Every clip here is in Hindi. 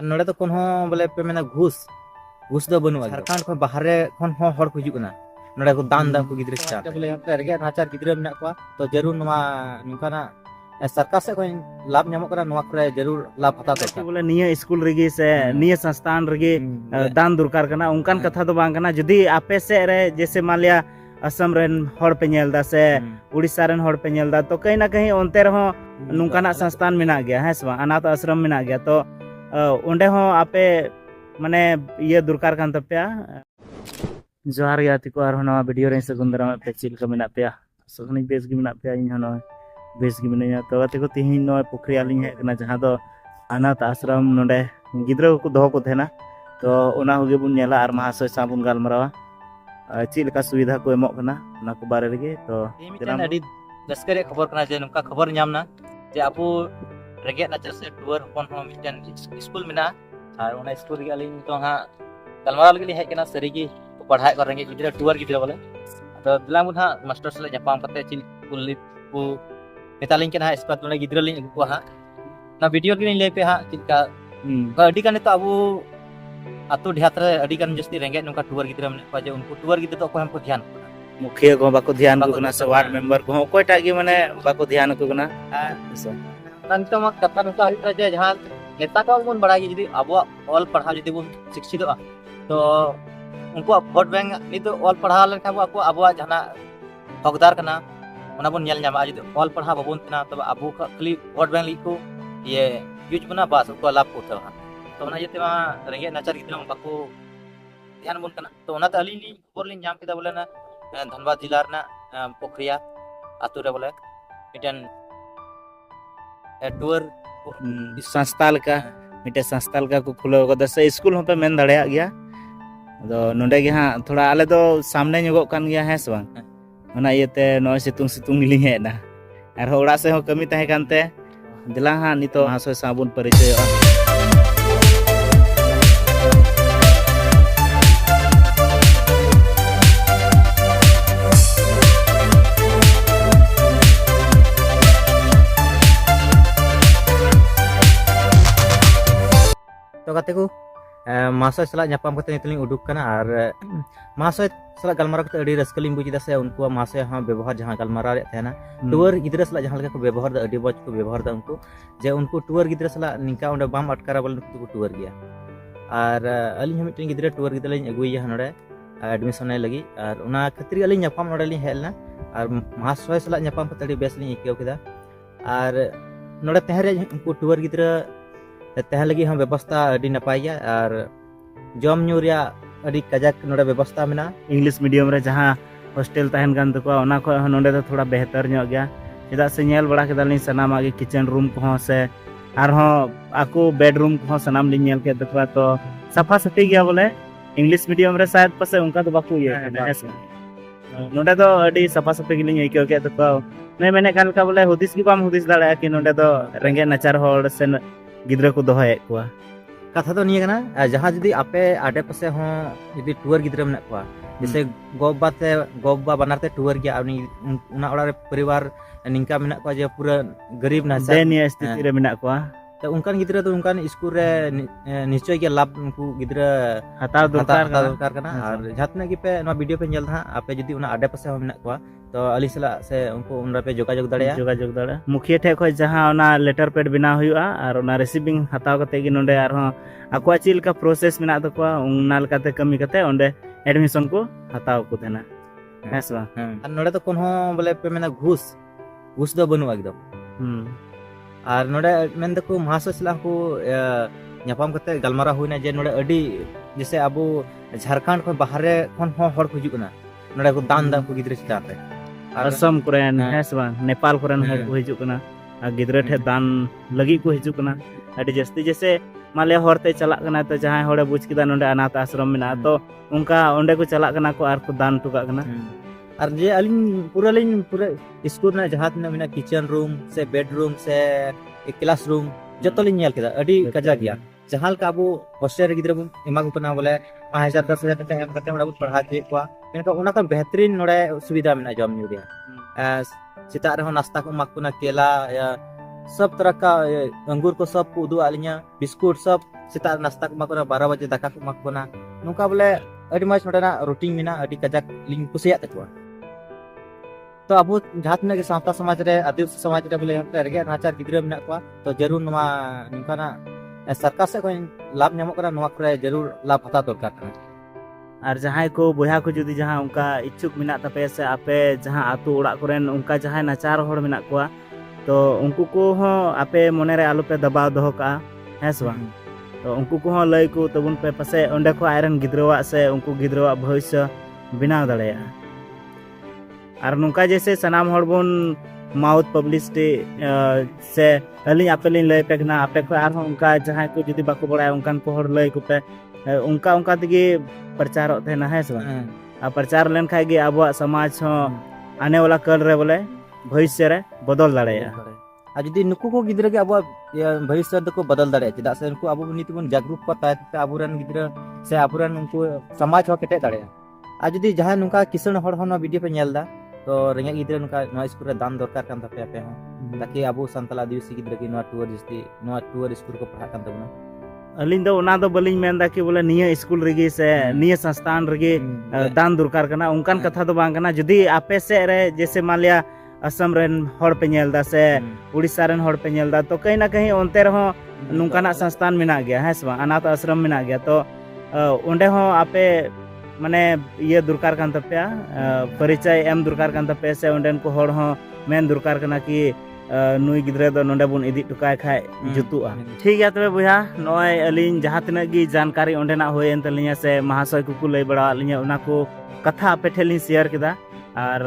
नोड़े तो कोनो बोले पे मेना घूस घूस दो बनुआ झारखंड को बाहरे खन हो हड़ को हिजुक ना नोड़े को दान दान को गिद्रे चा बोले हमते रेगे नाचार गिद्रे मेना को तो जरूर नवा नुकाना सरकार से कोई लाभ ᱧᱟᱢᱚᱜ ᱠᱟᱱᱟ ᱱᱚᱣᱟ ᱠᱚᱨᱮ जरूर लाभ हता तो बोले निया स्कूल रेगी से निया संस्थान रेगी दान दुरकार करना उनकान कथा तो बांग करना जदी आपे से रे जैसे मान लिया असम रेन हड़ पे नेलदा से उड़ीसा रेन हड़ पे नेलदा तो कहीं ना कहीं ओनते रहो नुकाना संस्थान मिना गया है सवा अनाथ आश्रम मिना गया तो ओंडे हो आपे माने ये दुरकार कान तपेया जोहार गया तिको आर नवा वीडियो रे सगुंदरा में पे चिल का मिना पेया सगनी बेस गी मिना पेया इन हनो बेस गी मिना तो तिको तिहिन नो पोखरिया लिंग है कना जहां दो अनाथ आश्रम नोडे गिद्रा को दो को थेना तो ओना होगे बुन नेला आर महाशय साबुन गालमरावा चिल का सुविधा को एमो कना ना को बारे लगे तो मिटन अडी दस्करे खबर कना जे नुका खबर ᱧᱟᱢना जे आपु रेगे नाचर से टूर कोन हो मिटन स्कूल मिना आर ओना स्कूल गे अलिन तो हा गालमरा लगे हेज कना सरीगी पढ़ाई कर रेंगे गिद्रा टूर गिद्रा बोले तो दिला मुन हा मास्टर से जापाम कते चिल कुली को नेतालिन कना स्कूल तोने गिद्रा लिन को हा ना वीडियो के ले पे हा चिलका अडी काने तो अबु आतो ढात रे अडी कान जस्ती रेंगे नुका टूर गिद्रा में को जे उनको टूर गिद्रा तो को हमको ध्यान मुखिया को बाको ध्यान को कना से वार्ड मेंबर को कोयटा गी माने बाको ध्यान को कना नंतो मा कथा नुका हित जे जहां नेता को बन बड़ा जदी अबो ऑल पढ़ा जदी बन शिक्षित तो उनको वोट बैंक नि तो ऑल पढ़ा लेखा को अबो जहां हकदार कना ओना बन नेल ᱧᱟᱢᱟ जदी ऑल पढ़ा बबन तना तब अबो खाली वोट बैंक लिखो ये यूज बना बास को लाभ उठा तो ओना जते मा रेंगे नाचार गिद्रा बाको ध्यान बन कना तो ओना त अली ली खबर लिन ᱧᱟᱢ केदा बोले ना धनबाद जिला रना पोखरिया आतु रे बोले मिटन टूर संस्थाल का मिटे संस्थाल का को खुलो को दसे स्कूल हो पे मेन दड़या गया तो नोडे गे हां थोड़ा आले तो सामने ᱧᱚᱜᱚᱜ कान गया है सवा ओना इयते नय सितुंग सितुंग ली हेना आर ओड़ा से हो कमी तहे कानते दिला हां नितो हासो साबुन परिचय तो कते को महाशय सला ᱧᱟᱯᱟᱢ कते नितलिंग उडुक कना और महाशय सला गलमारा कते अडी रस्कलिंग बुझिदा से उनको महाशय हां व्यवहार जहां गलमारा रे थेना टूर गिद्रा सला जहां लगा को व्यवहार दा अडी बच को व्यवहार दा उनको जे उनको टूर गिद्रा सला निका ओंडे बाम अटकारा बोल को टूर गया और अली हम मिटन गिद्रा टूर गिद्रा लिंग अगुइया नोडे एडमिशन लगी और उना खतरी अली ᱧᱟᱯᱟम नोडे लिंग हेलना और महाशय सला ᱧᱟᱯᱟम कते अडी बेस लिंग इकेव केदा और नोडे तहरे उनको टूर गिद्रा तहन लगी हम व्यवस्था अडी नपाया और जम न्यूरिया अडी कजाक नोडे व्यवस्था मेना इंग्लिश मीडियम रे जहां हॉस्टल तहन गान तको ओना को नोडे तो थोड़ा बेहतर ᱧᱚᱜ गया चेदा से नेल बड़ा केदालिन सनाम आगे किचन रूम को से आर हो आको बेडरूम को सनाम लिन नेल के तको तो सफा सफी गया बोले इंग्लिश मीडियम रे शायद पसे उनका तो बाकू ये नोडे तो अडी सफा सफी गिलिन इको के तको नै मेने कान का बोले हुदिस की बाम हुदिस दाड़ा कि नोडे तो रेंगे नाचार होड़ से गिद्रा को दोहे कुआ कथा तो निये कना जहां जदी आपे आडे पसे हो जदी टूर गिद्रा में कुआ जैसे गोबा बनाते टूर गया उनी उना ओड़ा रे परिवार निंका मेना को जे पूरा गरीब ना दयनीय स्थिति रे मेना को तो उनकान गिद्रा तो उनकान स्कूल रे निश्चय के लाभ उनको गिद्रा हतार दरकार कना और जहातने की पे नो वीडियो पे नेल था आपे जदी उना आडे पसे हो मेना को तो अली सला से उनको उनरा पे जोगाजोग दाड़े मुखिया ठे खो जहां ओना लेटर पैड बिना हुआ और ओना रिसीविंग हताव कते गी नोडे आर हो आको चिल का प्रोसेस मिना तको उना लकाते कमी कते ओंडे एडमिशन को हताव को देना हैसवा नोडे तो कोनो बोले पे मेना घूस दो बनुआ एकदम और नोडे मेन दको महाशय सला को ᱧᱟᱯᱟᱢ कते गलमारा हुइना जे नोडे अडी जैसे अबो झारखंड को बाहरे खन हो हड़ को हिजुक ना नोडे को दान को गिद्रा चितान रे असम कुरेन हैसवा नेपाल कुरेन हड़ को हिजुक ना गिद्रा ठे दान लगी को हिजुक ना अडी जस्ती जैसे माले हरते चला कना तो जहां हड़े बुझ किदा नोडे अनाथ आश्रम मिना तो उनका ओंडे को चला कना को आर को दान टुका कना और जे अलिन पूरा स्कूल ना जहां तना मिना किचन रूम से बेडरूम से क्लास रूम जतो लिन नेल केदा अडी कजा गया जहां का अबो हॉस्टल रे गिद्रा एमा को कना बोले 5000 10000 टका एम कते ओडा पढ़ा के को मेनका ओना का बेहतरीन नोडे सुविधा मेना जम न्यू दिया चिता रे नाश्ता को माकुना केला या सब तरह का अंगूर को सब उदू आलिया बिस्कुट सब सेता नाश्ता को माको 12 बजे दाका को माको बना नुका बोले अडी मज नोडेना रूटीन मेना अडी कजाक लिंग कुसिया तकवा तो अब जहाँ तक के सावता समाज रे आदिवासी समाज रे बोले रेगे नाचार गिद्रा मेना को तो जरूर नवा निकाना सरकार से कोई लाभ नामक करा नवा करे जरूर लाभ हता दरकार करा और जहाँ को बोया को जुदी जहाँ उनका इच्छुक मेना तपे से आपे जहाँ आतु ओड़ा कोरेन उनका जहाँ नाचार होड़ मेना को तो उनको को हो आपे मने रे आलू पे दबाव दोहो का है से बांग तो उनको को हो लय को तबुन पे पसे ओंडे को आयरन गिद्रवा से उनको गिद्रवा भविष्य बनाव दड़ेया और नुका जैसे सनाम हड़ बोन माउथ पब्लिसिटी से अली आपे लिन लय पे ना आपे को आर उनका जहाँ को जुदी बाको बड़ाय उनकान को हड़ लय को पे उनका उनका तगी प्रचार होते ना है से बांग प्रचार लेन खाए गे अब समाज हो आने वाला कल रे बोले भविष्य रे बदल दड़ेया आ जुदी नुकु को गिद्रा के अब भविष्य को बदल दड़े चेदा से उनको अब नीति बन जागरूक को ताते अबुरन गिद्रा से अबुरन उनको समाज हो केटे दड़े आ जुदी जहां नुका किसान हड़ हो वीडियो पे नेलदा तो रेंगे गिद्रा नुका नो स्कूल रे दान दरकार कान तापे पे हो ताकि अब संताल आदिवासी गिद्रा के नो टूर स्कूल को पढ़ा कान तबना अलिन दो उना दो बलिंग मेंदा कि बोले निया स्कूल रेगी से निया संस्थान रेगी दान दरकार कना उनकान कथा तो बांग कना जुदी आपे से रे जैसे मान लिया असम रेन हड़ पे नेलदा से उड़ीसा रेन हड़ पे नेलदा तो कहीं ना कहीं ओनते रहो नुकाना संस्थान मेना गया है से अनाथ आश्रम मेना गया तो ओंडे हो आपे माने ये दरकार कान तपेया परिचय एम दरकार कान तपे से ओंडेन को हड़ हो मेन दरकार कना कि नुई गिद्रे दो नोंडे बुन इदी टुकाय खाय जुतुआ ठीक है तबे बुया नय अलिन जहां तिना गी जानकारी ओंडेना होयन तलिया से महाशय को लय बड़ा लिया उना को कथा आपे ठेली शेयर किदा और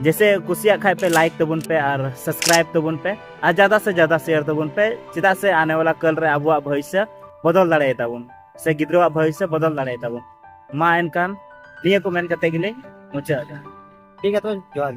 जैसे कुसिया खाए पे लाइक तबुन पे और सब्सक्राइब तबुन पे और ज्यादा से ज्यादा शेयर तबुन पे चिदा से आने वाला कल रे अबुआ भविष्य बदल दाड़े ताबुन से गिद्रवा भविष्य बदल दाड़े ताबुन मा एनकान निया को मेन कते गिले मुचा ठीक है तो जोहार